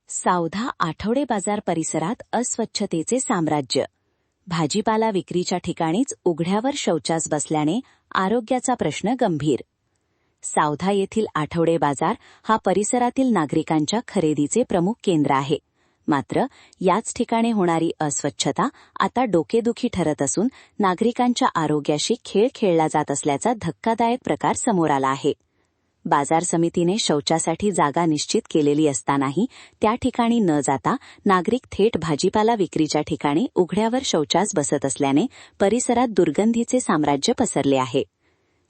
सावधा आठवडे बाजार परिसरात अस्वच्छतेचे साम्राज्य. भाजीपाला विक्रीच्या ठिकाणीच उघड्यावर शौचास बसल्याने आरोग्याचा प्रश्न गंभीर. सावधा येथील आठवडे बाजार हा परिसरातील नागरिकांच्या खरेदीचे प्रमुख केंद्र आहे. मात्र याच ठिकाणी होणारी अस्वच्छता आता डोकेदुखी ठरत असून नागरिकांच्या आरोग्याशी खेळ खेळला जात असल्याचा धक्कादायक प्रकार समोर आला आहे. बाजार समितीने शौचासाठी जागा निश्चित केलेली असतानाही त्या ठिकाणी न जाता नागरिक थेट भाजीपाला विक्रीच्या ठिकाणी उघड्यावर शौचास बसत असल्याने परिसरात दुर्गंधीचे साम्राज्य पसरले आहे.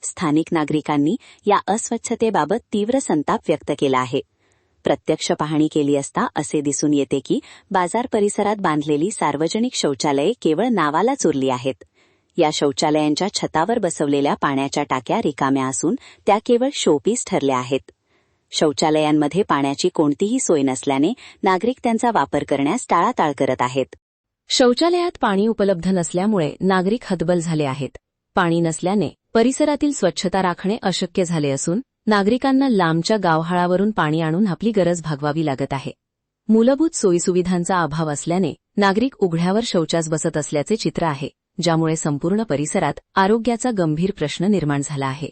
स्थानिक नागरिकांनी या अस्वच्छतेबाबत तीव्र संताप व्यक्त केला आहे. प्रत्यक्ष पाहणी केली असता असे दिसून येते की बाजार परिसरात बांधलेली सार्वजनिक शौचालये केवळ नावालाच उरली आहेत. या शौचालयांच्या छतावर बसवलेल्या पाण्याच्या टाक्या रिकाम्या असून त्या केवळ शोपीस ठरल्या आहेत. शौचालयांमध्ये पाण्याची कोणतीही सोय नसल्याने नागरिक त्यांचा वापर करण्यास टाळाटाळ करत आहेत. शौचालयात पाणी उपलब्ध नसल्यामुळे नागरिक हतबल झाले आहेत. पाणी नसल्याने परिसरातील स्वच्छता राखणे अशक्य झाले असून नागरिकांना लांबच्या गावहाळावरून पाणी आणून आपली गरज भागवावी लागत आहे. मूलभूत सोयीसुविधांचा अभाव असल्याने नागरिक उघड्यावर शौचास बसत असल्याचे चित्र आहे, ज्यामुळे संपूर्ण परिसरात आरोग्याचा गंभीर प्रश्न निर्माण झाला आहे.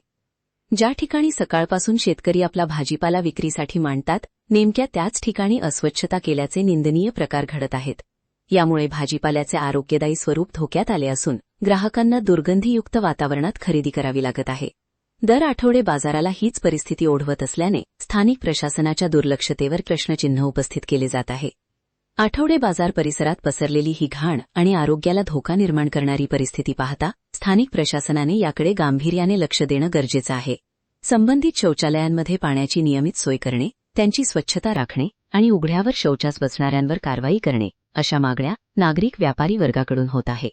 ज्या ठिकाणी सकाळपासून शेतकरी आपला भाजीपाला विक्रीसाठी मांडतात, नेमक्या त्याच ठिकाणी अस्वच्छता केल्याचे निंदनीय प्रकार घडत आहेत. यामुळे भाजीपाल्याचे आरोग्यदायी स्वरूप धोक्यात आले असून ग्राहकांना दुर्गंधीयुक्त वातावरणात खरेदी करावी लागत आहे. दर आठवडे बाजाराला हीच परिस्थिती ओढवत असल्याने स्थानिक प्रशासनाच्या दुर्लक्षतेवर प्रश्नचिन्ह उपस्थित केले जात आहे. आठवडे बाजार परिसरात पसरलेली ही घाण आणि आरोग्याला धोका निर्माण करणारी परिस्थिती पाहता स्थानिक प्रशासनाने याकडे गांभीर्याने लक्ष देणं गरजेचं आहे. संबंधित शौचालयांमध्ये पाण्याची नियमित सोय करणे, त्यांची स्वच्छता राखणे आणि उघड्यावर शौचास बसणाऱ्यांवर कारवाई करणे अशा मागण्या नागरिक व्यापारी वर्गाकडून होत आहे.